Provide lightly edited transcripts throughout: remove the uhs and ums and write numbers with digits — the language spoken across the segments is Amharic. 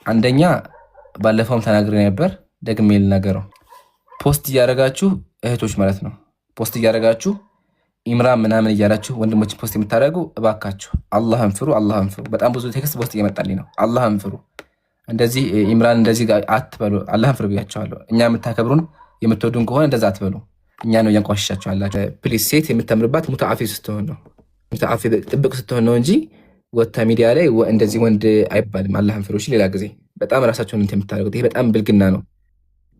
አንደኛ ባለፈውም ተናግሬ ነበር፣ ደግሜ ልናገረው። ፖስት እያደረጋችሁ እህቶች ማለት ነው፣ ፖስት እያደረጋችሁ ኢምራን ምናምን እያላችሁ ወንድሞችን ፖስት የምታደርጉ እባካችሁ አላህን ፍሩ፣ አላህን ፍሩ። በጣም ብዙ ቴክስት ፖስት እየመጣልኝ ነው። አላህን ፍሩ፣ እንደዚህ ኢምራን እንደዚህ አትበሉ፣ አላህን ፍሩ ብያቸዋለሁ። እኛ የምታከብሩን የምትወዱን ከሆነ እንደዛ አትበሉ። እኛ ነው እያንቋሽሻችሁ አላችሁ። ፕሊዝ ሴት የምታምርባት ሙተዓፊ ስትሆን ነው፣ ሙተዓፊ ጥብቅ ስትሆን ነው እንጂ ወታ ሚዲያ ላይ እንደዚህ ወንድ አይባልም። አላህን ፍሩ። ሌላ ጊዜ በጣም ራሳቸውን እንትን የምታደርጉት ይሄ በጣም ብልግና ነው።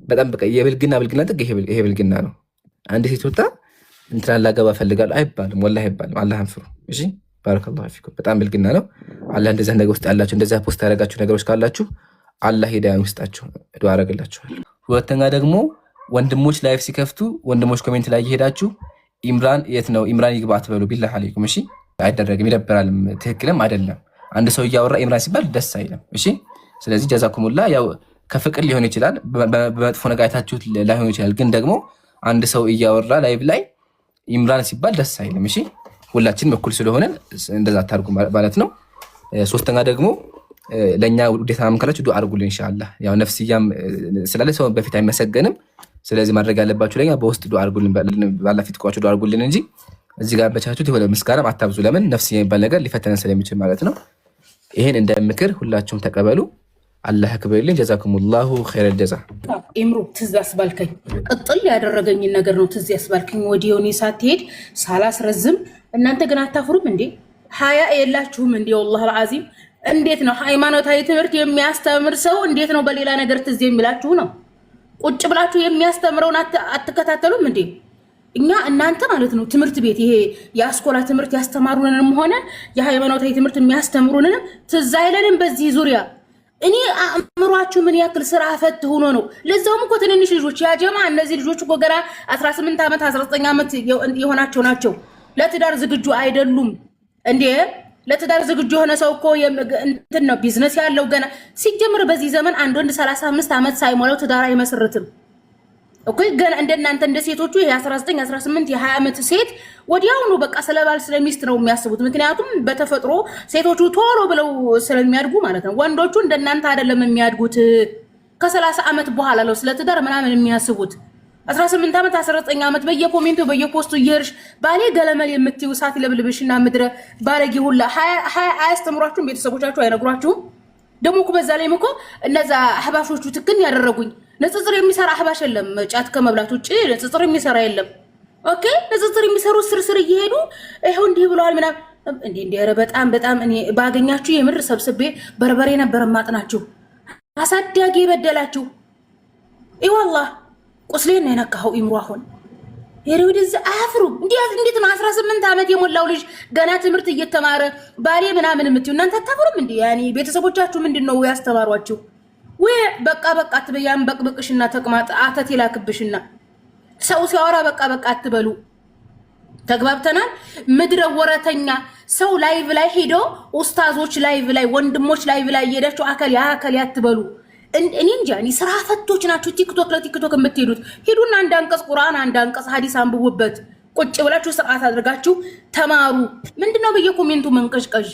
በጣም በቃ የብልግና ጥግ ይሄ ብልግና ነው። አንድ ሴት ወጣ እንትና ላገባ ፈልጋለሁ አይባልም፣ ወላሂ አይባልም። አላህን ፍሩ። እሺ፣ ባረከላሁ ፊኩም። በጣም ብልግና ነው። አላህ እንደዛ ነገር ውስጥ ያላችሁ እንደዛ ፖስት ያደረጋችሁ ነገሮች ካላችሁ አላህ ሂዳያን ውስጣችሁ ዱዓ አደርግላችኋለሁ። ሁለተኛ ደግሞ ወንድሞች ላይፍ ሲከፍቱ ወንድሞች ኮሜንት ላይ እየሄዳችሁ ኢምራን የት ነው ኢምራን ይግባ አትበሉ። ቢላህ አለይኩም። እሺ፣ አይደረግም፣ ይደብራልም፣ ትክክልም አይደለም። አንድ ሰው እያወራ ኢምራን ሲባል ደስ አይልም። እሺ፣ ስለዚህ ጀዛኩሙላ። ያው ከፍቅር ሊሆን ይችላል፣ በመጥፎ ነገር አይታችሁት ላይሆን ይችላል። ግን ደግሞ አንድ ሰው እያወራ ላይቭ ላይ ኢምራን ሲባል ደስ አይልም። እሺ፣ ሁላችንም እኩል ስለሆነ እንደዛ አታርጉ ማለት ነው። ሶስተኛ ደግሞ ለእኛ ውዴታ ማምከላችሁ ዱዓ አድርጉልን ኢንሻአላህ። ያው ነፍስያም ስላለ ሰው በፊት አይመሰገንም። ስለዚህ ማድረግ ያለባችሁ ለኛ በውስጥ ዱዓ አድርጉልን፣ ባላ ፊት ቆያችሁ ዱዓ አድርጉልን እንጂ እዚህ ጋር በቻችሁት የሆነ ምስጋናም አታብዙ። ለምን ነፍስያ የሚባል ነገር ሊፈተነን ስለሚችል ማለት ነው። ይሄን እንደ ምክር ሁላችሁም ተቀበሉ። አላህ ያክብርልኝ። ጀዛኩሙላሁ ኸይረል ጀዛ። ኢምሩ ትዝ ያስባልከኝ ቅጥል ያደረገኝን ነገር ነው ትዝ ያስባልከኝ። ወዲያውኑ ሳትሄድ ሳላስረዝም እናንተ ግን አታፍሩም እንዴ? ሀያ የላችሁም እንዴ? ወላሂ አልዓዚም እንዴት ነው ሃይማኖታዊ ትምህርት የሚያስተምር ሰው እንዴት ነው በሌላ ነገር ትዝ የሚላችሁ ነው? ቁጭ ብላችሁ የሚያስተምረውን አትከታተሉም እንዴ? እኛ እናንተ ማለት ነው ትምህርት ቤት ይሄ የአስኮላ ትምህርት ያስተማሩንንም ሆነ የሃይማኖታዊ ትምህርት የሚያስተምሩንንም ትዝ አይለንም በዚህ ዙሪያ። እኔ አእምሯችሁ ምን ያክል ስራ ፈት ሆኖ ነው? ለዛውም እኮ ትንንሽ ልጆች ያጀማ እነዚህ ልጆች እኮ ገና 18 ዓመት 19 ዓመት የሆናቸው ናቸው። ለትዳር ዝግጁ አይደሉም እንዴ? ለትዳር ዝግጁ የሆነ ሰው እኮ እንትን ነው ቢዝነስ ያለው ገና ሲጀምር በዚህ ዘመን አንድ ወንድ 35 ዓመት ሳይሞላው ትዳር አይመስርትም እኮ። ገና እንደናንተ እንደ ሴቶቹ የ19 18 የ20 ዓመት ሴት ወዲያውኑ በቃ ስለባል ስለሚስት ነው የሚያስቡት። ምክንያቱም በተፈጥሮ ሴቶቹ ቶሎ ብለው ስለሚያድጉ ማለት ነው። ወንዶቹ እንደናንተ አይደለም የሚያድጉት። ከ30 ዓመት በኋላ ነው ስለ ትዳር ምናምን የሚያስቡት። 18 ዓመት 19 ዓመት በየኮሜንቱ በየፖስቱ እየርሽ ባሌ ገለመል የምትዩ ሳት ለብልብሽና ምድረ ባለጌ ሁላ አያስተምሯችሁም? ቤተሰቦቻችሁ አይነግሯችሁም? ደግሞ እኮ በዛ ላይም እኮ እነዛ አህባሾቹ ትክን ያደረጉኝ። ንጽጽር የሚሰራ አህባሽ የለም። ጫት ከመብላት ውጭ ንጽጽር የሚሰራ የለም። ኦኬ፣ ንጽጽር የሚሰሩ ስርስር እየሄዱ ይሄው እንዲህ ብለዋል ምናምን እንዴ! ኧረ በጣም እኔ ባገኛችሁ የምር ሰብስቤ በርበሬ ነበር ማጥናችሁ። አሳዳጊ የበደላችሁ ይዋላህ ቁስሌን ነው የነካኸው። ኢምሩ አሁን የሪውዲዝ አፍሩ እንዴት ነው 18 ዓመት የሞላው ልጅ ገና ትምህርት እየተማረ ባሌ ምናምን የምትዩ እናንተ አታፍሩም እንዴ? ያኒ ቤተሰቦቻችሁ ምንድነው ያስተማሯችሁ? ወይ በቃ አትበያም። በቅብቅሽና ተቅማጥ አተት ይላክብሽና ሰው ሲያወራ በቃ አትበሉ። ተግባብተናል። ምድረ ወረተኛ ሰው ላይቭ ላይ ሄዶ ኡስታዞች ላይቭ ላይ ወንድሞች ላይቭ ላይ እየሄዳችሁ አከል አትበሉ። እኔ እንጃ ስራ ፈቶች ናችሁ። ቲክቶክ ለቲክቶክ የምትሄዱት ሄዱና አንድ አንቀጽ ቁርአን አንድ አንቀጽ ሐዲስ አንብቡበት። ቁጭ ብላችሁ ስርዓት አድርጋችሁ ተማሩ። ምንድነው በየኮሜንቱ መንቀዥቀዥ?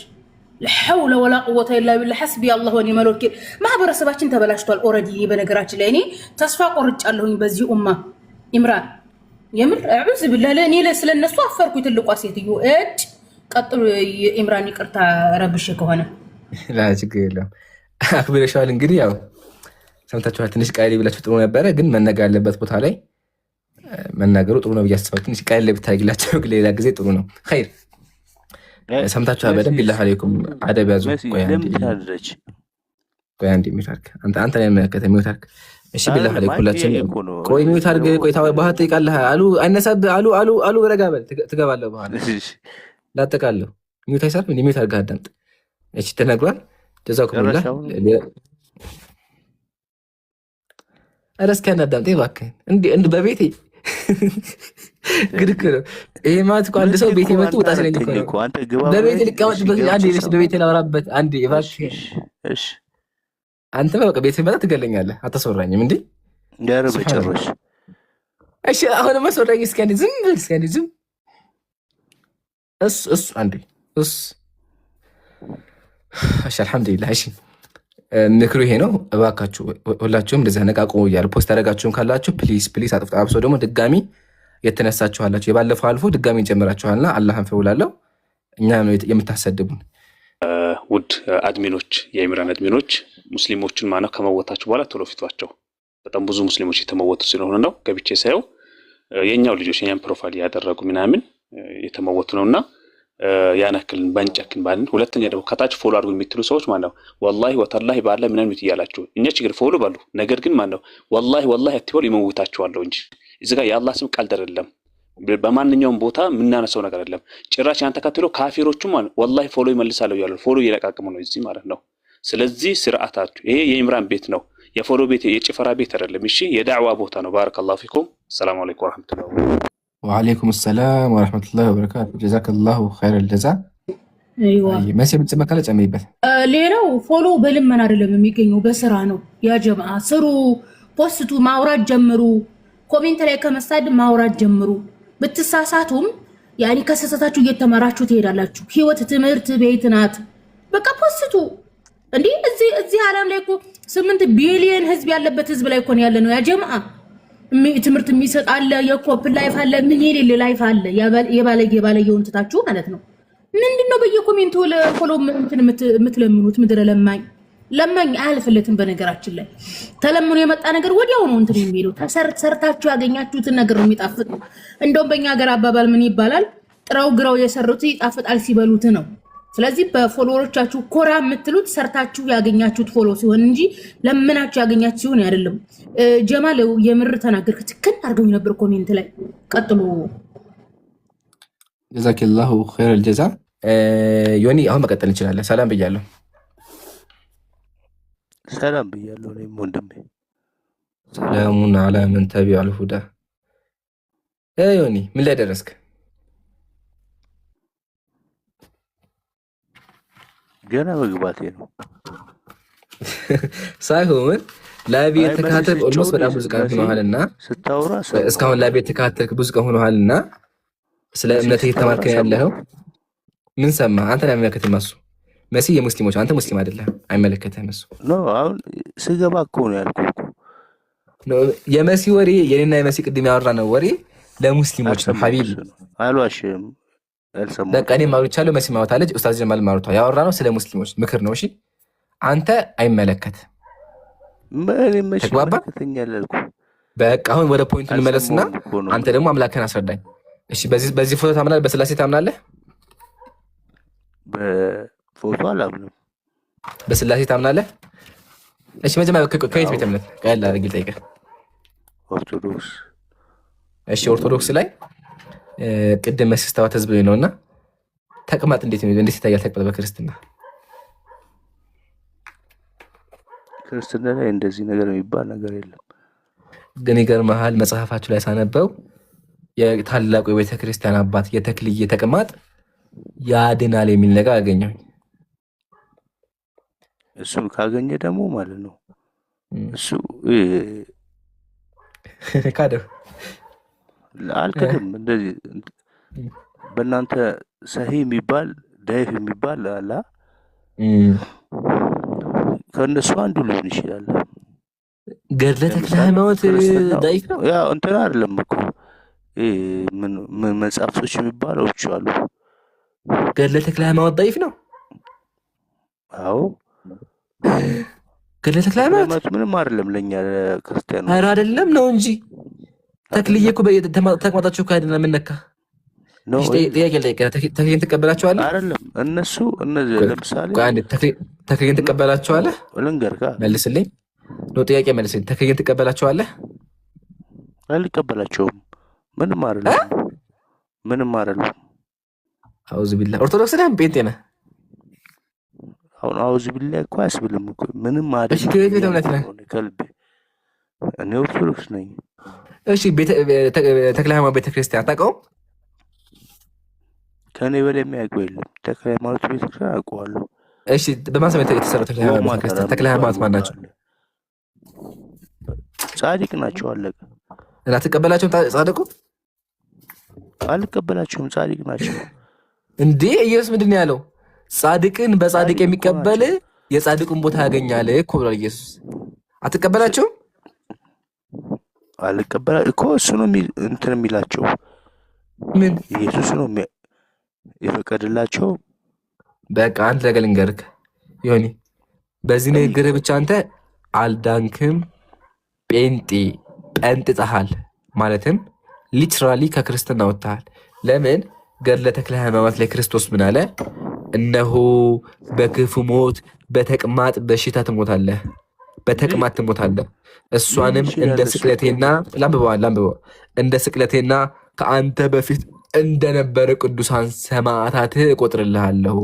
ለሐውለ ወላ ቁወተ ኢላ ቢላህ ሐስቢ አላህ ወኒዕመል ወኪል። ማህበረሰባችን ተበላሽቷል ኦሬዲ። በነገራችን ላይ እኔ ተስፋ ቆርጫለሁኝ በዚህ ኡማ። ኢምራን የምር አዑዝ ቢላህ ለኔ ስለነሱ አፈርኩ። ትልቋ ሴትዮ እጭ ቀጥሉ። ኢምራን ይቅርታ ረብሽ ከሆነ ላ ችግር የለም አክብረሻል። እንግዲህ ያው ሰምታችኋል። ትንሽ ቃይሌ ብላችሁ ጥሩ ነበረ፣ ግን መነገር ያለበት ቦታ ላይ መናገሩ ጥሩ ነው ብዬ አስባለሁ። ትንሽ ቃይሌ ብታደርግላቸው ሌላ ጊዜ ጥሩ ነው። ኸይር ሰምታችኋል በደንብ። ቢላህ አለይኩም አደብ ያዙ። ቆይ አንዴ ሚውት አንተ ላይ መከተ ሚውት አድርግ። እሺ ቢላህ አለይኩም ሁላችን ቆይ ሚውት አድርግ። ቆይ ታው ባህት ይቃልህ አሉ አይነሳብ አሉ ረጋበል ትገባለህ በኋላ ላጠቃለሁ። ሚውት አይሰርም እንዴ? ሚውት አድርግ አዳምጥ። እሺ ተነግሯል። ጀዛኩሙላህ አረስከና ዳምጤ እባክህ እንዴ በቤቴ ግድክ ነው ይሄ ማለት እኮ አንድ ሰው ቤቴ መጥቶ ወጣ ስለኝ እኮ አንተ ግባ በቤቴ ልቀመጥበት አንዴ ልጅ በቤቴ ላወራበት አንዴ እባክህ። እሺ አንተ በቃ ቤቴ መጣ ትገለኛለህ። አታስወራኝም እንዴ? ጋር በጨረሽ እሺ አሁን መስወራኝ እስኪ አንዴ ዝም እሱ አንዴ እሺ አልሐምዱሊላህ። እሺ ምክሩ ይሄ ነው። እባካችሁ ሁላችሁም እንደዚህ ነቃቁ እያሉ ፖስት ያደረጋችሁም ካላችሁ ፕሊዝ ፕሊዝ አጥፍቶ አብሶ ደግሞ ድጋሚ የተነሳችኋላችሁ የባለፈው አልፎ ድጋሚ እንጨምራችኋልና አላህን ፍውላለው እኛ ነው የምታሰድቡን። ውድ አድሚኖች፣ የኢምራን አድሚኖች ሙስሊሞችን ማነው ከመወታችሁ በኋላ ቶሎ ፊቷቸው። በጣም ብዙ ሙስሊሞች የተመወቱ ስለሆነ ነው ገብቼ ሳየው የኛው ልጆች የኛን ፕሮፋይል ያደረጉ ምናምን የተመወቱ ነውና ያን አክልን ባንጨክን ባልን። ሁለተኛ ደግሞ ከታች ፎሎ አድርጉ የሚትሉ ሰዎች ማነው ወላሂ ወተላሂ ባለ ምናምን ይያላችሁ እኛ ችግር ፎሎ ባሉ ነገር ግን ማነው ወላሂ ወላሂ አትበሉ ይመውታችኋለሁ እንጂ እዚህ ጋር የአላህ ስም ቀልድ አይደለም። በማንኛውም ቦታ የምናነሳው ነገር አይደለም። ጭራሽ ያን ተከትሎ ካፊሮቹም ማለት ወላሂ ፎሎ ይመልሳለሁ ያሉ ፎሎ እየለቃቀሙ ነው እዚህ ማለት ነው። ስለዚህ ስርዓታችሁ ይሄ የኢምራን ቤት ነው፣ የፎሎ ቤት የጭፈራ ቤት አይደለም። እሺ የዳዕዋ ቦታ ነው። ባረከላሁ ፊኩም። ሰላም አለይኩም ወራህመቱላሂ ወበረካቱ። ወአለይኩም ሰላም ወራህመቱላሂ ወበረካቱ። ጀዛከላሁ ኸይረል ጀዛ። አይዋ መቼ ብትመካለ ጨምሪበት። ሌላው ፎሎ በልመና አይደለም የሚገኘው በስራ ነው። ያ ጀማዓ ስሩ፣ ፖስቱ፣ ማውራት ጀምሩ። ኮሜንት ላይ ከመሳደብ ማውራት ጀምሩ። ብትሳሳቱም ያኒ ከሰሰታችሁ እየተማራችሁ ትሄዳላችሁ። ህይወት ትምህርት ቤት ናት። በቃ ፖስቱ እንዴ እዚህ ዓለም ላይ እኮ 8 ቢሊዮን ህዝብ ያለበት ህዝብ ላይ እኮ ነው ያለ ነው ያ ጀማዓ። ትምህርት የሚሰጥ አለ፣ የኮፕ ላይፍ አለ፣ ምን የሌለ ላይፍ አለ። የባለየውን ትታችሁ ማለት ነው። ምንድነው በየኮሜንቱ ፎሎ የምትለምኑት? ምድረ ለማኝ አያልፍለትም። በነገራችን ላይ ተለምኖ የመጣ ነገር ወዲያው ነው እንትን የሚለው። ሰርታችሁ ያገኛችሁትን ነገር ነው የሚጣፍጥ። እንደውም በእኛ ሀገር አባባል ምን ይባላል? ጥራው ግራው የሰሩት ይጣፍጣል ሲበሉት ነው። ስለዚህ በፎሎወሮቻችሁ ኮራ የምትሉት ሰርታችሁ ያገኛችሁት ፎሎ ሲሆን እንጂ ለምናችሁ ያገኛችሁ ሲሆን አይደለም። ጀማል የምር ተናገርክ፣ ትክክል አድርገው ነበር ኮሜንት ላይ። ቀጥሉ። ጀዛከላሁ ኸይረል ጀዛ። ዮኒ አሁን መቀጠል እንችላለን። ሰላም ብያለሁ። ሰላም ብያለሁ። እኔም ወንድሜ ሰላሙን አላ መን ተቢዐል ሁዳ። ዮኒ ምን ላይ ደረስክ? ገና መግባቴ ነው ሳይሆን ላይቭ የተካተል ኦልሞስት በጣም ብዙ ቀን ሆነዋልና ስታወራ እስካሁን ላይቭ የተካተል ብዙ ቀን ሆነዋልና ስለ እምነት እየተማርከን ያለኸው ምን ሰማህ? አንተን አይመለከትም እሱ መሲ የሙስሊሞች አንተ ሙስሊም አይደለም፣ አይመለከትህም እሱ። አሁን ስገባ እኮ ነው ያልኩህ እኮ የመሲ ወሬ የኔና የመሲ ቅድም ያወራነው ወሬ ለሙስሊሞች ነው ሐቢቢ። አልዋሽም፣ አልሰማሁም። በቃ እኔም አውርቻለሁ፣ መሲ ማውታለች፣ ኡስታዝ ጀማል ማውርቷ። ያወራነው ስለ ሙስሊሞች ምክር ነው። እሺ አንተ አይመለከትህም። ተግባባን? በቃ አሁን ወደ ፖይንቱ እንመለስና አንተ ደግሞ አምላክህን አስረዳኝ። እሺ በዚህ ፎቶ ታምናለህ? በስላሴ ታምናለህ? በፎቶ አላምንም። በስላሴ ታምናለህ? እሺ መጀመሪያ ከየት ቤተ እምነት ቀላል አድርጌ ልጠይቅህ። ኦርቶዶክስ። እሺ ኦርቶዶክስ ላይ ቅድም መስስተዋ ህዝብ ነውና ተቅማጥ እንዴት ይታያል? ተቅማጥ በክርስትና ክርስትና ላይ እንደዚህ ነገር የሚባል ነገር የለም። ግን ይገርምሃል መጽሐፋችሁ ላይ ሳነበው የታላቁ የቤተ ክርስቲያን አባት የተክልዬ ተቅማጥ ያድናል የሚል ነገር አገኘሁኝ። እሱን ካገኘ ደግሞ ማለት ነው እሱ ካደው አልክድም። እንደዚህ በእናንተ ሰሂ የሚባል ዳይፍ የሚባል አላ ከእነሱ አንዱ ሊሆን ይችላል። ገድለ ተክለ ሃይማኖት ዳይፍ ነው። ያው እንትን አይደለም እኮ ምን መጽሐፍቶች የሚባለው አሉ። ገድለ ተክለ ሃይማኖት ዳይፍ ነው። አዎ ገድለ ተክለ ሃይማኖት ምንም አይደለም ለኛ ክርስቲያኖች። ኧረ አይደለም ነው እንጂ ተክልዬ እኮ ተቅማጣቸው እኮ አይደለም። ምን ነካ? ጥያቄ ተክልዬን ትቀበላቸዋለህ? አይደለም እነሱ እነዚህ ለምሳሌ ተክልዬን ትቀበላቸዋለህ? ልንገርህ፣ መልስልኝ ነው ጥያቄ መልስልኝ። ተክልዬን ትቀበላቸዋለህ? አልቀበላቸውም። ምንም አይደለም፣ ምንም አይደለም። አውዝ ቢላ ኦርቶዶክስ ነህ ጴንጤ ነህ? አሁን አውዝ ቢላ እኮ አያስብልም እኮ ምንም አይደለም። እሺ ከቤት ቤተ እምነት ነህ? ከልቤ እኔ ኦርቶዶክስ ነኝ። እሺ ተክለ ሃይማኖት ቤተክርስቲያን አታውቀውም? ከኔ በላይ የሚያውቀው የለም። ተክለ ሃይማኖት ቤተክርስቲያን አውቀዋለሁ። እሺ በማን ስም የተሰራው ተክለ ሃይማኖት ቤተክርስቲያን? ተክለ ሃይማኖት ማን ናቸው? ጻድቅ ናቸው። አለቀ። እና ትቀበላቸውም? ጻድቁ አልቀበላቸውም። ጻድቅ ናቸው። እንዴ ኢየሱስ ምንድን ነው ያለው? ጻድቅን በጻድቅ የሚቀበል የጻድቁን ቦታ ያገኛል እኮ ብሏል ኢየሱስ። አትቀበላቸውም? አልቀበላ እኮ እሱ ነው እንትን የሚላቸው ምን ኢየሱስ ነው የፈቀደላቸው። በቃ አንድ ነገር ልንገርህ ዮኒ፣ በዚህ ንግግር ብቻ አንተ አልዳንክም፣ ጴንጥጠሃል። ማለትም ሊትራሊ ከክርስትና ወጥተሃል። ለምን? ገድለ ተክለ ሃይማኖት ላይ ክርስቶስ ምን አለ? እነሆ በክፉ ሞት በተቅማጥ በሽታ ትሞታለህ፣ በተቅማጥ ትሞታለህ። እሷንም እንደ ስቅለቴና ላንብበው እንደ ስቅለቴና ከአንተ በፊት እንደነበረ ቅዱሳን ሰማዕታት እቆጥርልሃለሁ።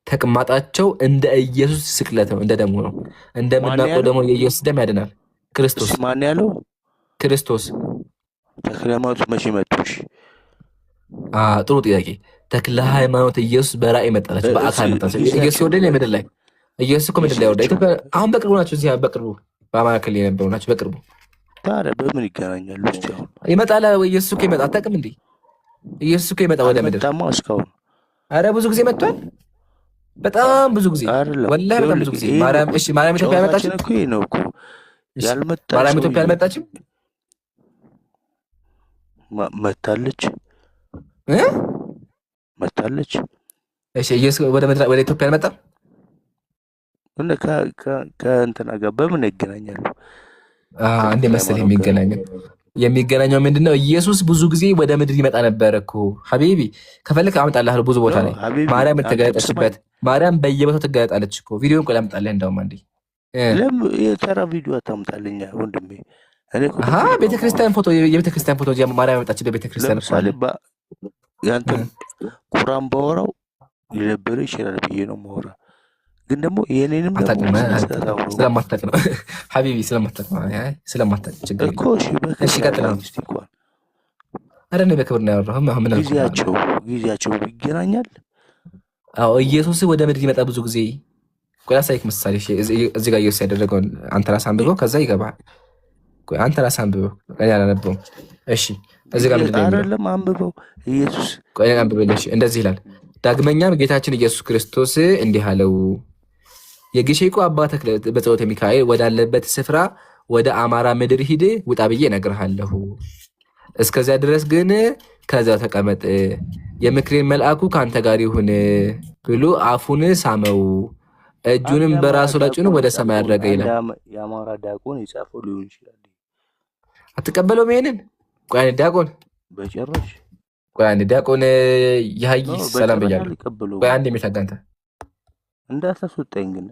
ተቅማጣቸው እንደ ኢየሱስ ስቅለት ነው፣ እንደ ደሙ ነው። እንደምናውቀው ደግሞ የኢየሱስ ደም ያድናል። ክርስቶስ ማን ያለው? ክርስቶስ። ተክለ ሃይማኖት መቼ መጡሽ? ጥሩ ጥያቄ። ተክለ ሃይማኖት ኢየሱስ በራእይ መጣለች፣ በአካል መጣለች። ኢየሱስ ወደ ምድር ላይ ኢየሱስ እኮ ምድር ላይ ወርዳ ኢትዮጵያ አሁን በቅርቡ ናቸው። እዚህ በቅርቡ በአማራ ክልል የነበሩ ናቸው። በቅርቡ ታዲያ በምን ይገናኛሉ? እስቲ አሁን ይመጣል። ኢየሱስ እኮ ይመጣ አታውቅም እንዴ? ኢየሱስ እኮ ይመጣ ወደ ምድር እስካሁን። አረ ብዙ ጊዜ መጥቷል። በጣም ብዙ ጊዜ ወላሂ፣ በጣም ብዙ ጊዜ። ማርያም እሺ፣ ማርያም ኢትዮጵያ አልመጣችም እኮ ይሄ ነው እኮ ያልመጣ። ማርያም ኢትዮጵያ አልመጣችም? መታለች መታለች። እሺ፣ ኢየሱስ ወደ ኢትዮጵያ አልመጣም? ከእንትና ጋር በምን ይገናኛሉ? እንዴ መሰለህ የሚገናኘው ምንድነው? ኢየሱስ ብዙ ጊዜ ወደ ምድር ይመጣ ነበር እኮ ሀቢቢ። ከፈለክ አመጣልሃለሁ ብዙ ቦታ ላይ ማርያም ተገለጠችበት። ማርያም በየቦታው ትገለጣለች እኮ። ቪዲዮን ቆይ ላምጣልህ። እንደውም አንዴ የተራ ቪዲዮ አታምጣልኛ ወንድሜ። ቤተክርስቲያን ፎቶ፣ የቤተክርስቲያን ፎቶ ማርያም የመጣችበት ቤተክርስቲያን። ለምሳሌ ያንተ ቁራን ባወራው ሊነበረ ይችላል ብዬ ነው ማወራ፣ ግን ደግሞ የኔንም ስለማታውቅ ነው ሀቢቢ፣ ስለማታውቅ ችግር እኮ። እሺ ቀጥል። ኧረ እኔ በክብር ነው ያወራሁት። ጊዜያቸው ይገናኛል። አዎ ኢየሱስ ወደ ምድር ይመጣ ብዙ ጊዜ። ቆይ ላሳይክ ምሳሌ። እዚህ ጋር ኢየሱስ ያደረገውን አንተ ራስህ አንብበው፣ ከዛ ይገባል። ቆይ አንተ ራስህ አንብበው፣ እኔ አላነበውም። እሺ እዚህ ጋር ምንድን ነው አይደለም አንብበው። ኢየሱስ ቆይ አንብበልሽ። እንደዚህ ይላል። ዳግመኛም ጌታችን ኢየሱስ ክርስቶስ እንዲህ አለው፣ የግሼቁ አባ ተክለ በጸሎተ ሚካኤል ወዳለበት ስፍራ ወደ አማራ ምድር ሂድ፣ ውጣ ብዬ እነግርሃለሁ። እስከዚያ ድረስ ግን ከዚያው ተቀመጥ፣ የምክሬን መልአኩ ከአንተ ጋር ይሁን ብሎ አፉን ሳመው፣ እጁንም በራሱ ላይ ጭኖ ወደ ሰማይ አድረገ ይላል። የአማራ ዲያቆን የጻፈው ሊሆን ይችላል። አትቀበለውም ይሄንን? ቆይ አንድ ዲያቆን በጭራሽ። ቆይ አንድ ዲያቆን ይሀይ ሰላም ብያለሁ። ቆይ አንድ የሚታጋንተ እንዳታስወጣኝ ግን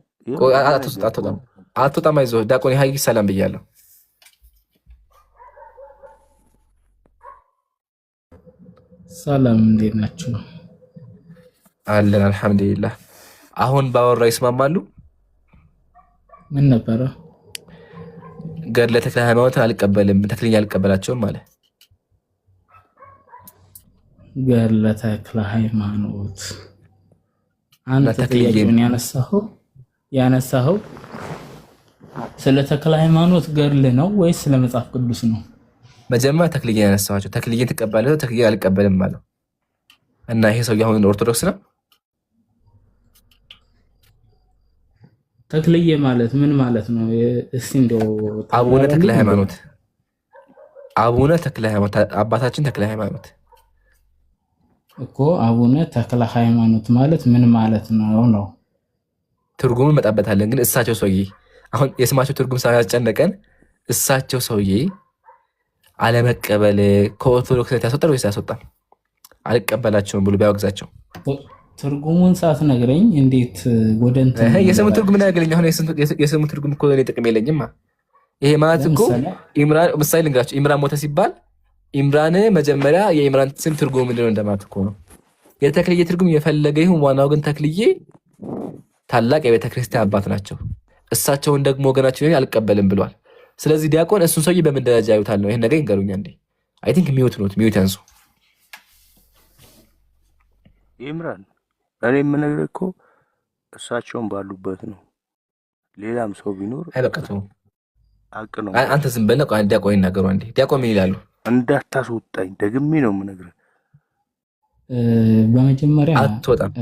አትወጣም። አይዞህ ዲያቆን ይሀይ ሰላም ብያለሁ። ሰላም እንዴት ናችሁ? አለን አልሐምዱሊላህ። አሁን ባወራ ይስማማሉ? ምን ነበረ? ገድለ ተክለ ሃይማኖት አልቀበልም፣ ተክልኛ አልቀበላቸውም አለ። ገድለ ተክለ ሃይማኖት አንተ ጥያቄውን ያነሳኸው ስለ ተክለ ሃይማኖት ገድል ነው ወይስ ስለ መጽሐፍ ቅዱስ ነው? መጀመሪያ ተክልዬ ያነሳኋቸው። ተክልዬ ትቀበላለህ? ተክልዬ አልቀበልም አለው እና ይሄ ሰው አሁን ኦርቶዶክስ ነው። ተክልዬ ማለት ምን ማለት ነው? እስቲ እንደው አቡነ ተክለ ሃይማኖት፣ አቡነ ተክለ ሃይማኖት፣ አባታችን ተክለ ሃይማኖት እኮ አቡነ ተክለ ሃይማኖት ማለት ምን ማለት ነው? ትርጉሙ እንመጣበታለን። ግን እሳቸው ሰውዬ አሁን የስማቸው ትርጉም ሳያስጨነቀን እሳቸው ሰውዬ አለመቀበል ከኦርቶዶክስነት ያስወጣል ወይስ ያስወጣል? አልቀበላቸውም ብሎ ቢያወግዛቸው ትርጉሙን ሳትነግረኝ እንዴት ወደ እንትን የስሙ ትርጉም ምን ያገለኝ? አሁን የስሙ ትርጉም እኮ ለኔ ጥቅም የለኝም። ይሄ ማለት እኮ ኢምራን ምሳሌ ልንገራቸው። ኢምራን ሞተ ሲባል ኢምራን መጀመሪያ የኢምራን ስም ትርጉም ምንድነው እንደማለት እኮ ነው። የተክልዬ ትርጉም የፈለገ ይሁን፣ ዋናው ግን ተክልዬ ታላቅ የቤተ ክርስቲያን አባት ናቸው። እሳቸውን ደግሞ ወገናችን አልቀበልም ብሏል። ስለዚህ ዲያቆን እሱን ሰውዬ በምን ደረጃ ያዩታል ነው? ይሄን ነገር ይንገሩኛ እንዴ። አይ ቲንክ ሚዩት ያንሱ። ኢምራን እኔ የምነግርህ እኮ እሳቸውን ባሉበት ነው። ሌላም ሰው ቢኖር አይበቃቱ አቅ ነው። አንተ ዝም በል። ዲያቆን ይናገሩ እንዴ። ዲያቆን ምን ይላሉ? እንዳታስወጣኝ ደግሜ ነው የምነግርህ። በመጀመሪያ አትወጣም።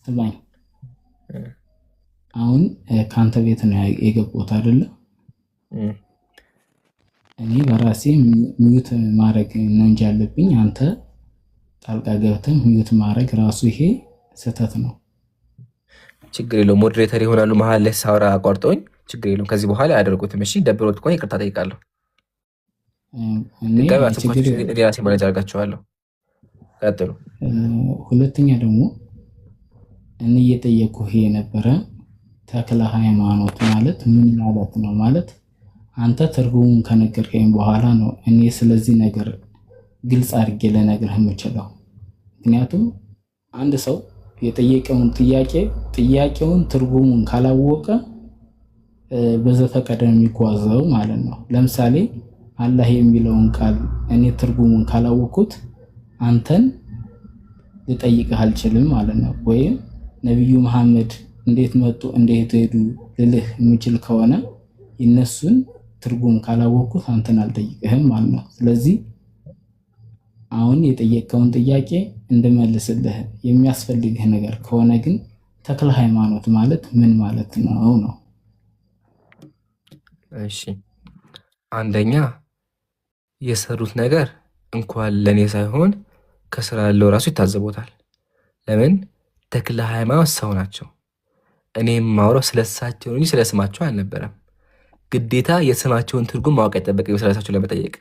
ስማኝ፣ አሁን ከአንተ ቤት ነው የገባሁት አይደለ? እኔ በራሴ ሚዩት ማድረግ ነው እንጂ ያለብኝ አንተ ጣልቃ ገብተህ ሚዩት ማድረግ ራሱ ይሄ ስህተት ነው። ችግር የለውም። ሞዴሬተር ይሆናሉ መሀል ላይ ሳወራ አቋርጠውኝ፣ ችግር የለውም። ከዚህ በኋላ አያደርጉትም። እሺ ደብሮት ከሆነ ይቅርታ ጠይቃለሁ። ራሴ መረጃ አድርጋችኋለሁ። ቀጥሉ። ሁለተኛ ደግሞ እኔ እየጠየኩህ የነበረ ተክለ ሃይማኖት ማለት ምን ማለት ነው? ማለት አንተ ትርጉሙን ከነገርከኝ በኋላ ነው እኔ ስለዚህ ነገር ግልጽ አድርጌ ልነግርህ የምችለው። ምክንያቱም አንድ ሰው የጠየቀውን ጥያቄውን ትርጉሙን ካላወቀ በዘፈቀደ የሚጓዘው ማለት ነው። ለምሳሌ አላህ የሚለውን ቃል እኔ ትርጉሙን ካላወቅኩት አንተን ልጠይቅህ አልችልም ማለት ነው። ወይም ነቢዩ መሐመድ እንዴት መጡ እንዴት ሄዱ ልልህ የምችል ከሆነ የነሱን ትርጉም ካላወቅኩት አንተን አልጠይቅህም ማለት ነው። ስለዚህ አሁን የጠየቀውን ጥያቄ እንድመልስልህ የሚያስፈልግህ ነገር ከሆነ ግን ተክለ ሃይማኖት ማለት ምን ማለት ነው ነው? እሺ አንደኛ የሰሩት ነገር እንኳን ለኔ ሳይሆን ከስራ ያለው ራሱ ይታዘቦታል። ለምን ተክለ ሃይማኖት ሰው ናቸው። እኔ የማወራው ስለሳቸው እንጂ ስለስማቸው አልነበረም። ግዴታ የስማቸውን ትርጉም ማወቅ አይጠበቅም ስለሳቸው ለመጠየቅ።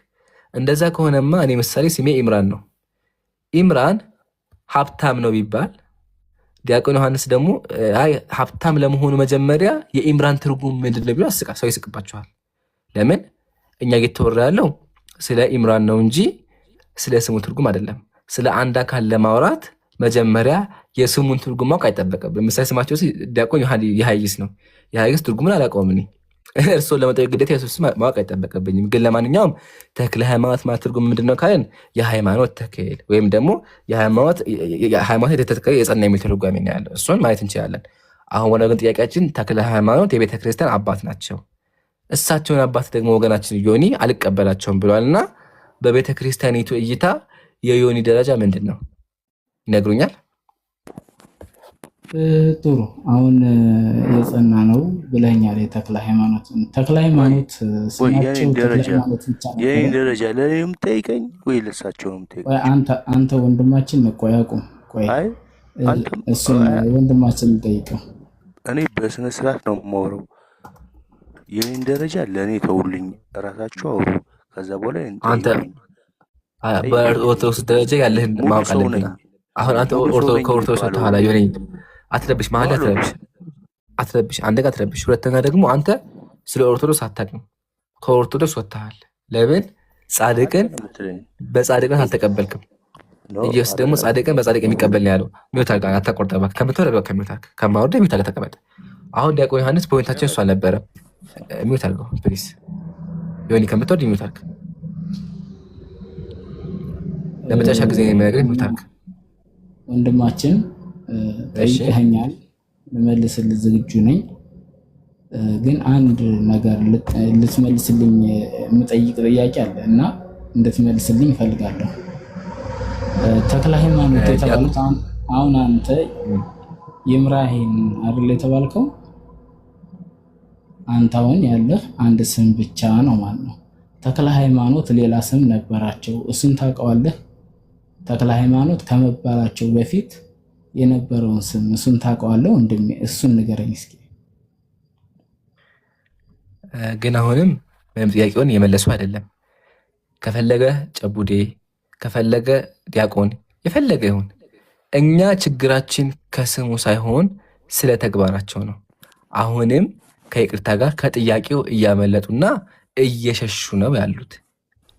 እንደዛ ከሆነማ እኔ ምሳሌ ስሜ ኢምራን ነው። ኢምራን ሀብታም ነው ቢባል ዲያቆን ዮሐንስ ደግሞ አይ ሀብታም ለመሆኑ መጀመሪያ የኢምራን ትርጉም ምንድን ነው ቢሉ ሰው ይስቅባቸዋል። ለምን እኛ እየተወራ ያለው ስለ ኢምራን ነው እንጂ ስለ ስሙ ትርጉም አይደለም። ስለ አንድ አካል ለማውራት መጀመሪያ የስሙን ትርጉም ማወቅ አይጠበቅብን። ምሳሌ ስማቸው ዲያቆን የሐይስ ነው። የሐይስ ትርጉምን አላውቀውም እኔ እርስዎን ለመጠየቅ ግዴታ የሱስ ማወቅ አይጠበቅብኝም። ግን ለማንኛውም ተክለ ሃይማኖት ማለት ትርጉም ምንድነው ካለን የሃይማኖት ተክል ወይም ደግሞ የሃይማኖት የተተከለ የጸና የሚል ትርጓሜ ነው ያለው። እሱን ማየት እንችላለን። አሁን ወደ ግን ጥያቄያችን ተክለ ሃይማኖት የቤተ ክርስቲያን አባት ናቸው። እሳቸውን አባት ደግሞ ወገናችን ዮኒ አልቀበላቸውም ብሏልና በቤተ ክርስቲያኒቱ እይታ የዮኒ ደረጃ ምንድን ነው ይነግሩኛል? ጥሩ አሁን የጸና ነው ብለኛል። የተክለ ሃይማኖት ስማቸው የኔን ደረጃ ለእኔም ጠይቀኝ ወይ ለሳቸውም ጠይቀኝ። አንተ ወንድማችን ቆይ አቁም። ቆይ እሱን ወንድማችን ጠይቀው። እኔ በስነ ስርዓት ነው የማወራው። የኔን ደረጃ ለእኔ ተውልኝ፣ እራሳቸው አውሩ። ከዛ በኋላ አንተ በኦርቶዶክስ ደረጃ ያለህን ማወቅ አለብን። አሁን አንተ ከኦርቶዶክስ ተኋላ ዮኒ አትረብሽ፣ መሀል አትረብሽ። አንደኛ አትረብሽ፣ ሁለተኛ ደግሞ አንተ ስለ ኦርቶዶክስ አታውቅም። ከኦርቶዶክስ ወጥተሃል። ለምን ጻድቅን በጻድቅነት አልተቀበልክም? ኢየሱስ ደግሞ ጻድቅን በጻድቅ የሚቀበል ነው ያለው። ሚውት አድርገህ አታቆርጠህ እባክህ። ከምትወርድ በቃ ሚውት አድርገህ ከማውረድ ሚውት አድርገህ ተቀመጥ። አሁን ዲያቆን ዮሐንስ ፖይንታችን እሱ አልነበረም። ሚውት አድርገው ፕሊዝ። ዮኒ ከምትወርድ ሚውት አድርገህ ለመጨረሻ ጊዜ የሚነግርህ ሚውት አድርገህ። ወንድማችን ጠይቀኸኛል፣ ልመልስልህ ዝግጁ ነኝ። ግን አንድ ነገር ልትመልስልኝ የምጠይቅ ጥያቄ አለ እና እንድትመልስልኝ እፈልጋለሁ። ተክለ ሃይማኖት የተባሉት አሁን አንተ የምራሄን አይደል የተባልከው? አንተ አሁን ያለህ አንድ ስም ብቻ ነው ማለት ነው። ተክለ ሃይማኖት ሌላ ስም ነበራቸው፣ እሱን ታውቀዋለህ? ተክለ ሃይማኖት ከመባላቸው በፊት የነበረውን ስም እሱን ታውቀዋለህ? እሱን ንገረኝ እስኪ። ግን አሁንም ምንም ጥያቄውን የመለሱ አይደለም። ከፈለገ ጨቡዴ ከፈለገ ዲያቆን የፈለገ ይሁን፣ እኛ ችግራችን ከስሙ ሳይሆን ስለ ተግባራቸው ነው። አሁንም ከይቅርታ ጋር ከጥያቄው እያመለጡና እየሸሹ ነው ያሉት።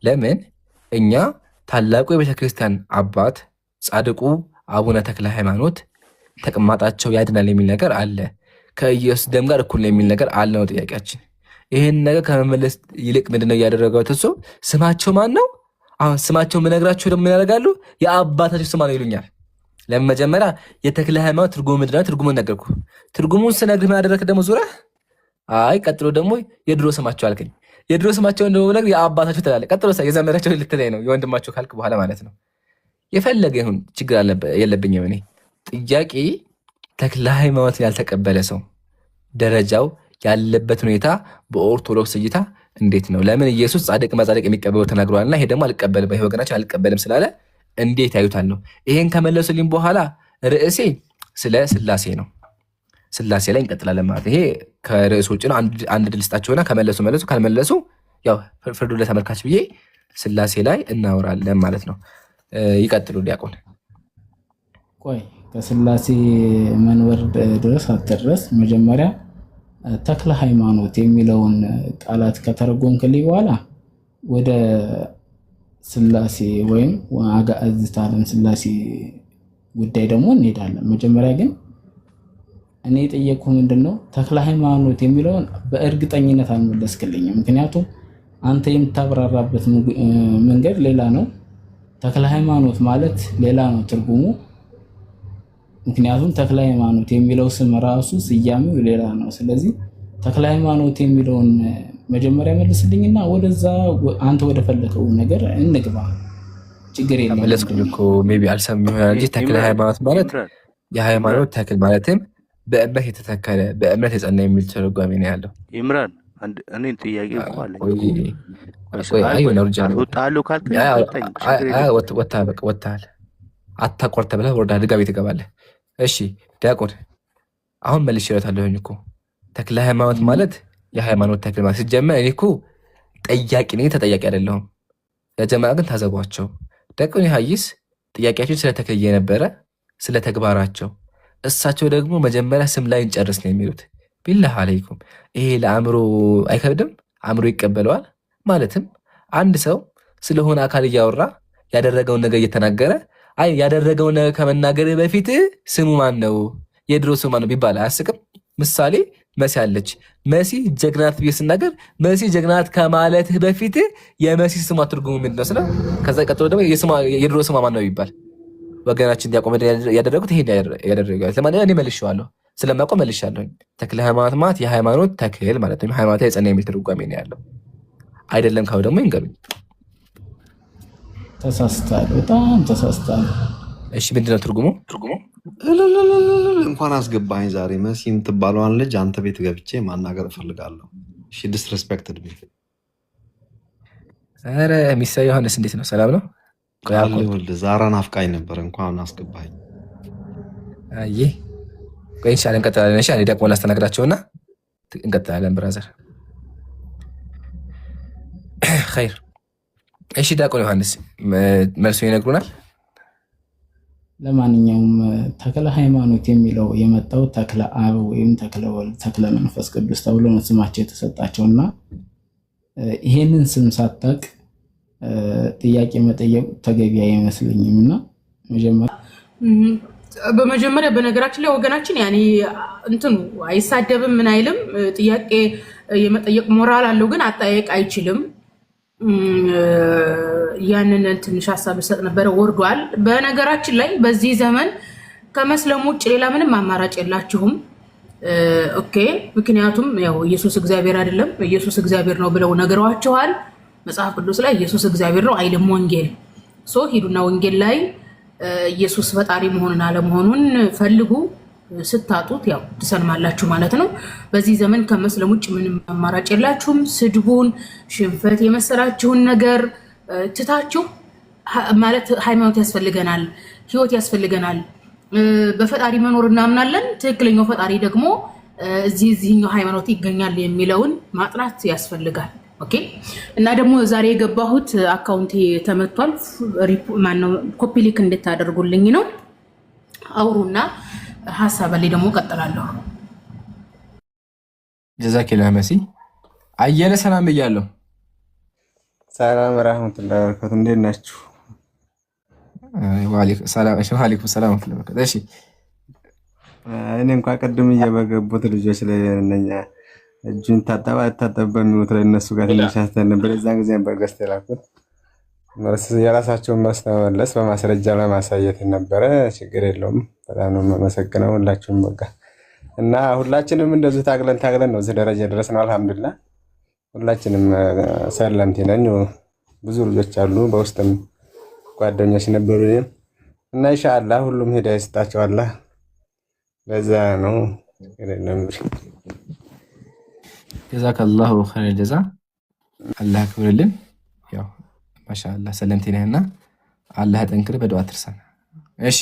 ለምን እኛ ታላቁ የቤተ ክርስቲያን አባት ጻድቁ አቡነ ተክለ ሃይማኖት ተቅማጣቸው ያድናል የሚል ነገር አለ፣ ከኢየሱስ ደም ጋር እኩል ነው የሚል ነገር አለ ነው ጥያቄያችን። ይህን ነገር ከመመለስ ይልቅ ምንድነው እያደረገው ተሶ ስማቸው ማን ነው? አሁን ስማቸው ምነግራችሁ ደግሞ ያደርጋሉ የአባታቸው ስማ ነው ይሉኛል። ለምን መጀመሪያ የተክለ ሃይማኖት ትርጉሙ ምንድነው? ትርጉሙን ነገርኩ። ትርጉሙን ስነግርህ ምን አደረክ ደግሞ ዙራ? አይ ቀጥሎ ደግሞ የድሮ ስማቸው አልከኝ። የድሮ ስማቸው እንደው ብለህ የአባታቸው ትላለህ። ቀጥሎ የዘመዳቸው ልትለኝ ነው የወንድማቸው ካልክ በኋላ ማለት ነው። የፈለገ ይሁን ችግር የለብኝም እኔ። ጥያቄ ተክለ ሃይማኖት ያልተቀበለ ሰው ደረጃው ያለበት ሁኔታ በኦርቶዶክስ እይታ እንዴት ነው? ለምን ኢየሱስ ጻድቅ መጻድቅ የሚቀበለው ተናግሯልና ይሄ ደግሞ አልቀበልም ይሄ ወገናችን አልቀበልም ስላለ እንዴት ያዩታል ነው። ይሄን ከመለሱልኝ በኋላ ርዕሴ ስለ ስላሴ ነው። ስላሴ ላይ እንቀጥላለን ማለት ይሄ ከርዕሱ ውጭ ነው። አንድ ድል ስጣቸውና ከመለሱ መለሱ ካልመለሱ ያው ፍርዱ ለተመልካች ብዬ ስላሴ ላይ እናወራለን ማለት ነው። ይቀጥሉ ዲያቆን። ቆይ ከስላሴ መንበር ድረስ አትድረስ። መጀመሪያ ተክለ ሃይማኖት የሚለውን ቃላት ከተረጎምክልኝ በኋላ ወደ ስላሴ ወይም አጋዕዝተ ዓለም ስላሴ ጉዳይ ደግሞ እንሄዳለን። መጀመሪያ ግን እኔ የጠየቅኩ ምንድነው ተክለ ሃይማኖት የሚለውን በእርግጠኝነት አልመለስክልኝም። ምክንያቱም አንተ የምታብራራበት መንገድ ሌላ ነው፣ ተክለ ሃይማኖት ማለት ሌላ ነው ትርጉሙ። ምክንያቱም ተክለ ሃይማኖት የሚለው ስም ራሱ ስያሜው ሌላ ነው። ስለዚህ ተክለ ሃይማኖት የሚለውን መጀመሪያ መልስልኝና ወደዛ አንተ ወደ ፈለከው ነገር እንግባ። ችግር የለም። መለስኩኝ እኮ ሜቢ አልሰማም ይሆናል እንጂ ተክለ ሃይማኖት ማለት የሃይማኖት ተክል ማለትም በእምነት የተተከለ በእምነት የጸና የሚል ትርጓሜ ነው ያለው። ኢምራን እኔ ጥያቄ እኮ አለኝ። ወጥተሃል አታቆርተ ብለህ ወርዳ ድጋሚ ትገባለህ። እሺ ዲያቆን አሁን መልሼለታለሁኝ እኮ ተክለ ሃይማኖት ማለት የሃይማኖት ተክል ማለት ሲጀመር እኔ እኮ ጠያቂ ነኝ ተጠያቂ አይደለሁም። ለጀማዓ ግን ታዘቧቸው። ዲያቆን ዮሐንስ ጥያቄያቸው ስለ ተክልዬ ነበረ ስለ ተግባራቸው። እሳቸው ደግሞ መጀመሪያ ስም ላይ እንጨርስ ነው የሚሉት። ቢላህ አለይኩም ይሄ ለአእምሮ አይከብድም? አእምሮ ይቀበለዋል? ማለትም አንድ ሰው ስለሆነ አካል እያወራ ያደረገውን ነገር እየተናገረ አይ ያደረገውን ነገር ከመናገር በፊት ስሙ ማን ነው የድሮ ስሙ ማን ነው ቢባል አያስቅም? ምሳሌ መሲ አለች። መሲ ጀግናት ብዬ ስናገር መሲ ጀግናት ከማለትህ በፊት የመሲ ስሟ ትርጉሙ ምንድን ነው ስለ ከዛ ቀጥሎ ደግሞ የድሮ ስሟ ማን ነው ይባል። ወገናችን እንዲያቆም ያደረጉት ይሄ ያደረጋል። ለማንኛውም እኔ መልሼዋለሁ ስለማቆም መልሼዋለሁ። ተክለ ሃይማኖት ማለት የሃይማኖት ተክል ማለት ነው። ሃይማኖት የጸና የሚል ትርጓሜ ነው ያለው። አይደለም ካው ደግሞ ይንገሩኝ። ተሳስታል፣ በጣም ተሳስታል። እሺ ምንድነው ትርጉሙ? እንኳን አስገባኝ ዛሬ መሲ የምትባለዋን ልጅ አንተ ቤት ገብቼ ማናገር እፈልጋለሁ። እሺ ዲስሬስፔክትድ ሚ። ኧረ ሚሳ ዮሐንስ እንዴት ነው? ሰላም ነው? ዛራ ናፍቃኝ ነበር። እንኳን አስገባኝ። አይ ቆይ ኢንሻአላህ እንቀጥላለን። እሺ እኔ ደግሞ ላስተናግዳቸውና እንቀጥላለን ብራዘር። ኸይር እሺ ዲያቆን ዮሐንስ መልሶ ይነግሩናል። ለማንኛውም ተክለ ሃይማኖት የሚለው የመጣው ተክለ አብ ወይም ተክለ ወልድ ተክለ መንፈስ ቅዱስ ተብሎ ነው ስማቸው የተሰጣቸውና ይሄንን ስም ሳታውቅ ጥያቄ መጠየቅ ተገቢ አይመስለኝምና በመጀመሪያ በነገራችን ላይ ወገናችን ያኔ እንትኑ አይሳደብም ምን አይልም። ጥያቄ የመጠየቅ ሞራል አለው፣ ግን አጠያየቅ አይችልም። ያንን ትንሽ ሐሳብ ሰጥ ነበር ወርዷል። በነገራችን ላይ በዚህ ዘመን ከመስለም ውጭ ሌላ ምንም አማራጭ የላችሁም። ኦኬ ምክንያቱም ያው ኢየሱስ እግዚአብሔር አይደለም ኢየሱስ እግዚአብሔር ነው ብለው ነገሯቸዋል። መጽሐፍ ቅዱስ ላይ ኢየሱስ እግዚአብሔር ነው አይልም ወንጌል። ሶ ሂዱና ወንጌል ላይ ኢየሱስ ፈጣሪ መሆኑን አለመሆኑን ፈልጉ። ስታጡት ያው ትሰልማላችሁ ማለት ነው። በዚህ ዘመን ከመስለም ውጭ ምንም አማራጭ የላችሁም። ስድቡን ሽንፈት የመሰላችሁን ነገር ትታችሁ ማለት ሃይማኖት ያስፈልገናል፣ ህይወት ያስፈልገናል፣ በፈጣሪ መኖር እናምናለን፣ ትክክለኛው ፈጣሪ ደግሞ እዚህኛው ሃይማኖት ይገኛል የሚለውን ማጥናት ያስፈልጋል። ኦኬ እና ደግሞ ዛሬ የገባሁት አካውንቴ ተመቷል። ማነው ኮፒ ሊክ እንድታደርጉልኝ ነው። አውሩና ሐሳብ ላይ ደግሞ ቀጥላለሁ። ጀዛኪላ መሲ አየለ ሰላም ብያለሁ። ሰላም ወራህመቱላሂ ወበረካቱ። እንዴት ናችሁ? ወአለይኩም ሰላም። እሺ ወአለይኩም ሰላም ወበረካቱ። እሺ እኔ እንኳን ቅድም እየበገቡት ልጆች ላይ ነኝ እጁን ታጠባ በሚሉት ላይ እነሱ ጋር ትንሽ አስተን ነበር። የዛን ጊዜ ነበር ገዝተህ የላኩት መልስ የራሳቸውን መልስ ለመመለስ በማስረጃ ለማሳየት ነበረ። ችግር የለውም። በጣም ነው የማመሰግነው ሁላችሁም። በቃ እና ሁላችንም እንደዚህ ታግለን ነው እዚህ ደረጃ ድረስ ነው። አልሐምዱሊላህ ሁላችንም ሰለምቴ ነን። ብዙ ልጆች አሉ፣ በውስጥም ጓደኞች ነበሩ እና ኢንሻአላህ ሁሉም ሂዳያ ይስጣቸው አላህ። ለዛ ነው ጀዛከላሁ ኸይረል ጀዛ። አላህ ክብርልን። ያው ማሻአላህ ሰለምቴ ነህና አላህ ያጠንክርህ። በዱዓ ትርሳን። እሺ